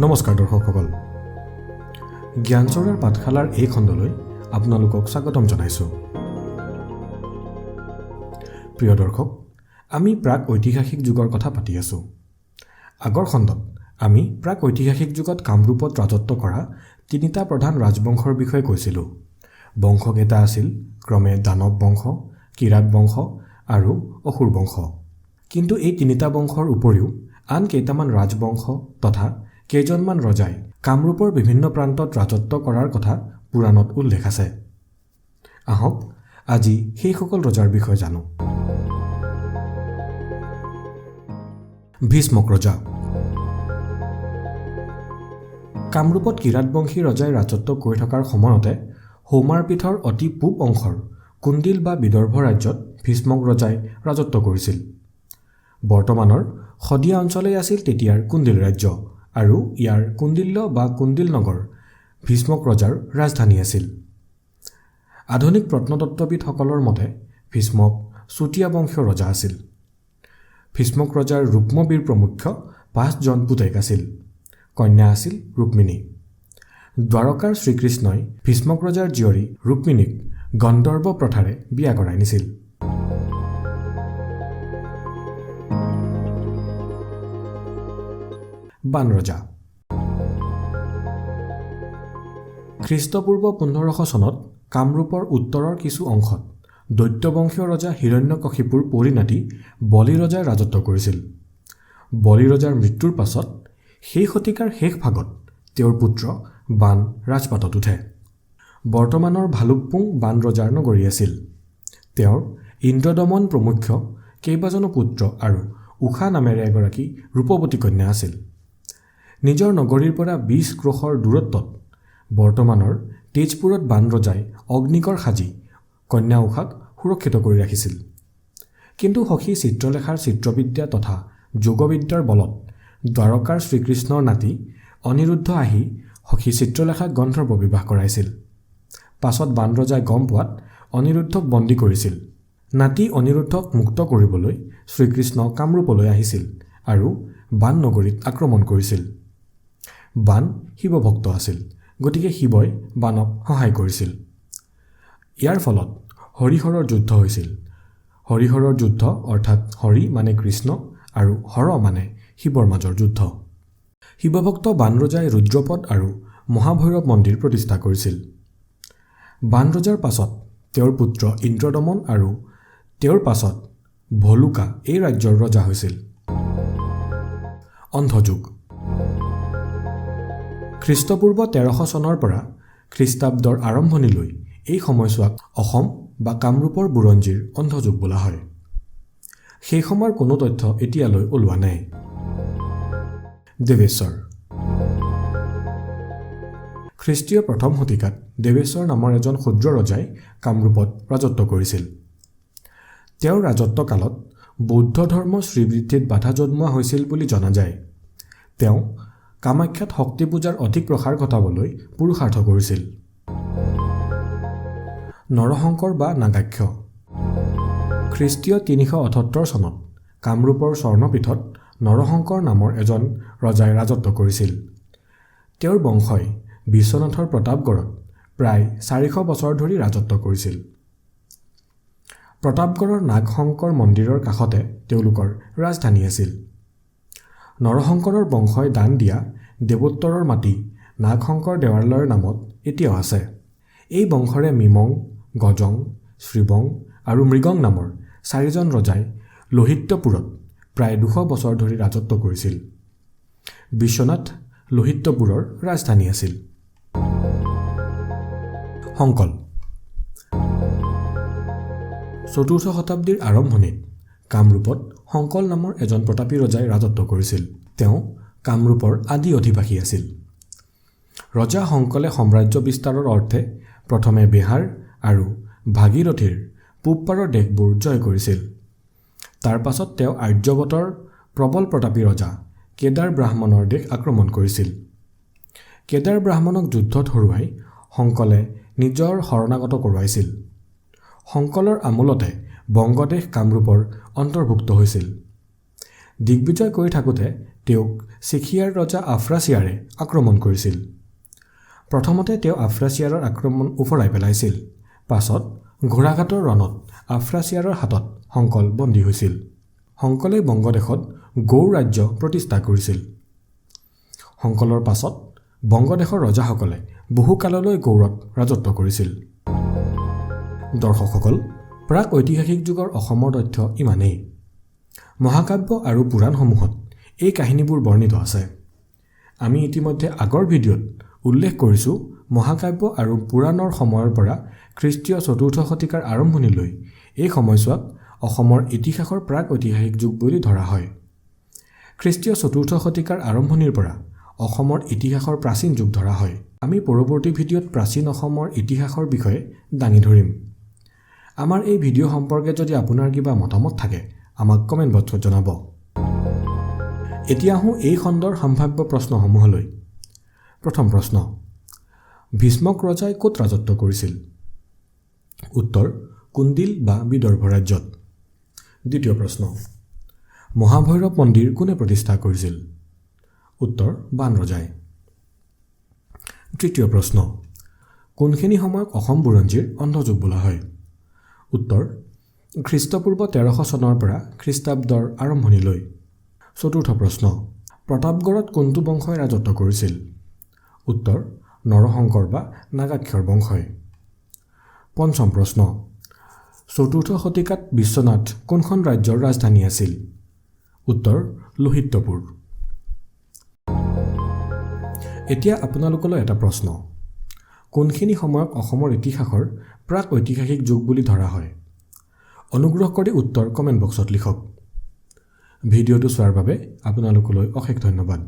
নমস্কাৰ দৰ্শকসকল, জ্ঞানচৰাৰ পাঠশালাৰ এই খণ্ডলৈ আপোনালোকক স্বাগতম জনাইছোঁ। প্ৰিয় দৰ্শক, আমি প্ৰাক ঐতিহাসিক যুগৰ কথা পাতি আছোঁ। আগৰ খণ্ডত আমি প্ৰাক ঐতিহাসিক যুগত কামৰূপত ৰাজত্ব কৰা তিনিটা প্ৰধান ৰাজবংশৰ বিষয়ে কৈছিলোঁ। বংশকেইটা আছিল ক্ৰমে দানৱ বংশ, কিৰাত বংশ আৰু অসুৰ বংশ। কিন্তু এই তিনিটা বংশৰ উপৰিও আন কেইটামান ৰাজবংশ তথা কেইজনমান ৰজাই কামৰূপৰ বিভিন্ন প্ৰান্তত ৰাজত্ব কৰাৰ কথা পুৰাণত উল্লেখ আছে। আহক আজি সেইসকল ৰজাৰ বিষয়ে জানো। ভীষ্মক ৰজা। কামৰূপত কিৰাতবংশী ৰজাই ৰাজত্ব কৰি থকাৰ সময়তে সৌমাৰপীঠৰ অতি পূব অংশৰ কুন্দিল বা বিদৰ্ভ ৰাজ্যত ভীষ্মক ৰজাই ৰাজত্ব কৰিছিল। বৰ্তমানৰ শদিয়া অঞ্চলেই আছিল তেতিয়াৰ কুন্দিল ৰাজ্য আৰু ইয়াৰ কুন্দিল্য বা কুন্দিল নগৰ ভীষ্মক ৰজাৰ ৰাজধানী আছিল। আধুনিক প্ৰত্নতত্ত্ববিদসকলৰ মতে ভীষ্মক চুতীয়া বংশীয় ৰজা আছিল। ভীষ্মক ৰজাৰ ৰুক্মবীৰ প্ৰমুখ্য ৫জন পুতেক আছিল। কন্যা আছিল ৰুক্মিণী। দ্বাৰকাৰ শ্ৰীকৃষ্ণই ভীষ্মক ৰজাৰ জীয়ৰী ৰুক্মিণীক গন্ধৰ্ব প্ৰথাৰে বিয়া কৰাই নিছিল। বান ৰজা। খ্ৰীষ্টপূৰ্ব ১৫০০ চনত কামৰূপৰ উত্তৰৰ কিছু অংশত দৈত্যবংশীয় ৰজা হিৰণ্যকশিপুৰ পৰিণাতি বলি ৰজাই ৰাজত্ব কৰিছিল। বলি ৰজাৰ মৃত্যুৰ পাছত সেই শতিকাৰ শেষ ভাগত তেওঁৰ পুত্ৰ বান ৰাজপাটত উঠে। বৰ্তমানৰ ভালুকপুং বান ৰজাৰ নগৰী আছিল। তেওঁৰ ইন্দ্ৰদমন প্ৰমুখ্য কেইবাজনো পুত্ৰ আৰু উষা নামেৰে এগৰাকী ৰূপৱতী কন্যা আছিল। নিজৰ নগৰীৰ পৰা ২০ ক্ৰোশৰ দূৰত্বত বৰ্তমানৰ তেজপুৰত বান ৰজাই অগ্নিকৰ সাজি কন্যা উষাক সুৰক্ষিত কৰি ৰাখিছিল। কিন্তু সখী চিত্ৰলেখাৰ চিত্ৰবিদ্যা তথা যোগবিদ্যাৰ বলত দ্বাৰকাৰ শ্ৰীকৃষ্ণৰ নাতি অনিৰুদ্ধ আহি সখী চিত্ৰলেখাক গন্ধৰ্ব বিবাহ কৰাইছিল। পাছত বান ৰজাই গম পোৱাত অনিৰুদ্ধক বন্দী কৰিছিল। নাতি অনিৰুদ্ধক মুক্ত কৰিবলৈ শ্ৰীকৃষ্ণ কামৰূপলৈ আহিছিল আৰু বান নগৰীত আক্ৰমণ কৰিছিল। বান শিৱভক্ত আছিল, গতিকে শিৱই বানক সহায় কৰিছিল। ইয়াৰ ফলত হৰিহৰৰ যুদ্ধ হৈছিল। হৰিহৰৰ যুদ্ধ অৰ্থাৎ হৰি মানে কৃষ্ণ আৰু হৰ মানে শিৱৰ মাজৰ যুদ্ধ। শিৱভক্ত বান ৰজাই ৰুদ্ৰপদ আৰু মহাভৈৰৱ মন্দিৰ প্ৰতিষ্ঠা কৰিছিল। বান ৰজাৰ পাছত তেওঁৰ পুত্ৰ ইন্দ্ৰদমন আৰু তেওঁৰ পাছত ভলুকা এই ৰাজ্যৰ ৰজা হৈছিল। অন্ধযুগ। খ্ৰীষ্টপূৰ্ব ১৩০০ চনৰ পৰা খ্ৰীষ্টাব্দৰ আৰম্ভণিলৈ এই সময়ছোৱাক অসম বা কামৰূপৰ বুৰঞ্জীৰ অন্ধযুগ বোলা হয়। সেই সময়ৰ কোনো তথ্য এতিয়ালৈ ওলোৱা নাই। দেৱেশ্বৰ। খ্ৰীষ্টীয় প্ৰথম শতিকাত দেৱেশ্বৰ নামৰ এজন ক্ষুদ্ৰ ৰজাই কামৰূপত ৰাজত্ব কৰিছিল। তেওঁৰ ৰাজত্ব কালত বৌদ্ধ ধৰ্ম শ্ৰীবৃদ্ধিত বাধা জন্মোৱা হৈছিল বুলি জনা যায়। তেওঁ কামাখ্যাত শক্তি পূজাৰ অধিক প্ৰসাৰ ঘটাবলৈ পুৰুষাৰ্থ কৰিছিল। নৰশংকৰ বা নাগাক্ষ। খ্ৰীষ্টীয় ৩৭৮ চনত কামৰূপৰ স্বৰ্ণপীঠত নৰশংকৰ নামৰ এজন ৰজাই ৰাজত্ব কৰিছিল। তেওঁৰ বংশই বিশ্বনাথৰ প্ৰতাপগড়ত প্ৰায় ৪০০ বছৰ ধৰি ৰাজত্ব কৰিছিল। প্ৰতাপগড়ৰ নাগশংকৰ মন্দিৰৰ কাষতে তেওঁলোকৰ ৰাজধানী আছিল। নৰশংকৰৰ বংশই দান দিয়া দেৱোত্তৰৰ মাটি নাগশংকৰ দেৱালয়ৰ নামত এতিয়াও আছে। এই বংশৰে মিমং, গজং, শ্ৰীবং আৰু মৃগং নামৰ ৪জন ৰজাই লোহিত্যপুৰত প্ৰায় ২০০ বছৰ ধৰি ৰাজত্ব কৰিছিল। বিশ্বনাথ লোহিত্যপুৰৰ ৰাজধানী আছিল। সংকল। চতুৰ্থ শতাব্দীৰ আৰম্ভণিত কামৰূপত সংকল নামৰ এজন প্ৰতাপী ৰজাই ৰাজত্ব কৰিছিল। তেওঁ কামৰূপৰ আদি অধিবাসী আছিল। ৰজা সংকলে সাম্ৰাজ্য বিস্তাৰৰ অৰ্থে প্ৰথমে বিহাৰ আৰু ভাগীৰথীৰ পূব পাৰৰ দেশবোৰ জয় কৰিছিল। তাৰ পাছত তেওঁ আৰ্যৱতৰ প্ৰবল প্ৰতাপী ৰজা কেদাৰ ব্ৰাহ্মণৰ দেশ আক্ৰমণ কৰিছিল। কেদাৰ ব্ৰাহ্মণক যুদ্ধত হৰুৱাই সংকলে নিজৰ শৰণাগত কৰোৱাইছিল। সংকলৰ আমোলতে বংগদেশ কামৰূপৰ অন্তৰ্ভুক্ত হৈছিল। দিগ্বিজয় কৰি থাকোঁতে তেওঁক চেকিয়াৰ ৰজা আফ্ৰাছিয়াৰে আক্ৰমণ কৰিছিল। প্ৰথমতে তেওঁ আফ্ৰাছিয়াৰৰ আক্ৰমণ উফৰাই পেলাইছিল। পাছত ঘোঁৰাঘাটৰ ৰণত আফ্ৰাছিয়াৰৰ হাতত শংকল বন্দী হৈছিল। শংকলে বংগদেশত গৌড় ৰাজ্য প্ৰতিষ্ঠা কৰিছিল। শংকলৰ পাছত বংগদেশৰ ৰজাসকলে বহুকাললৈ গৌড়ত ৰাজত্ব কৰিছিল। দৰ্শকসকল, প্ৰাক ঐতিহাসিক যুগৰ অসমৰ তথ্য ইমানেই। মহাকাব্য আৰু পুৰাণসমূহত এই কাহিনীবোৰ বৰ্ণিত আছে। আমি ইতিমধ্যে আগৰ ভিডিঅ'ত উল্লেখ কৰিছোঁ মহাকাব্য আৰু পুৰাণৰ সময়ৰ পৰা খ্ৰীষ্টীয় ৪ৰ্থ শতিকাৰ আৰম্ভণিলৈ এই সময়ছোৱাক অসমৰ ইতিহাসৰ প্ৰাক ঐতিহাসিক যুগ বুলি ধৰা হয়। খ্ৰীষ্টীয় ৪ৰ্থ শতিকাৰ আৰম্ভণিৰ পৰা অসমৰ ইতিহাসৰ প্ৰাচীন যুগ ধৰা হয়। আমি পৰৱৰ্তী ভিডিঅ'ত প্ৰাচীন অসমৰ ইতিহাসৰ বিষয়ে দাঙি ধৰিম। আমাৰ এই ভিডিঅ' সম্পৰ্কে যদি আপোনাৰ কিবা মতামত থাকে আমাক কমেণ্ট বক্সত জনাব। এতিয়া আহোঁ এই খণ্ডৰ সম্ভাৱ্য প্ৰশ্নসমূহলৈ। প্ৰথম প্ৰশ্ন, ভীষ্মক ৰজাই ক'ত ৰাজত্ব কৰিছিল? উত্তৰ, কুন্দিল বা বিদৰ্ভ ৰাজ্যত। দ্বিতীয় প্ৰশ্ন, মহাভৈৰৱ মন্দিৰ কোনে প্ৰতিষ্ঠা কৰিছিল? উত্তৰ, বাণ ৰজাই। তৃতীয় প্ৰশ্ন, কোনখিনি সময়ক অসম বুৰঞ্জীৰ অন্ধযুগ বোলা হয়? উত্তৰ, খ্ৰীষ্টপূৰ্ব ১৩০০ চনৰ পৰা খ্ৰীষ্টাব্দৰ আৰম্ভণিলৈ। চতুৰ্থ প্ৰশ্ন, প্ৰতাপগড়ত কোনটো বংশই ৰাজত্ব কৰিছিল? উত্তৰ, নৰশংকৰ বা নাগাক্ষৰ বংশই। পঞ্চম প্ৰশ্ন, ৪ৰ্থ শতিকাত বিশ্বনাথ কোনখন ৰাজ্যৰ ৰাজধানী আছিল? উত্তৰ, লোহিত্যপুৰ। এতিয়া আপোনালোকলৈ এটা প্ৰশ্ন, কোনখিনি সময়ক অসমৰ ইতিহাসৰ প্ৰাক ঐতিহাসিক যুগ বুলি ধৰা হয়? অনুগ্ৰহ কৰি উত্তৰ কমেণ্ট বক্সত লিখক। ভিডিঅ'টো চোৱাৰ বাবে আপোনালোকলৈ অশেষ ধন্যবাদ।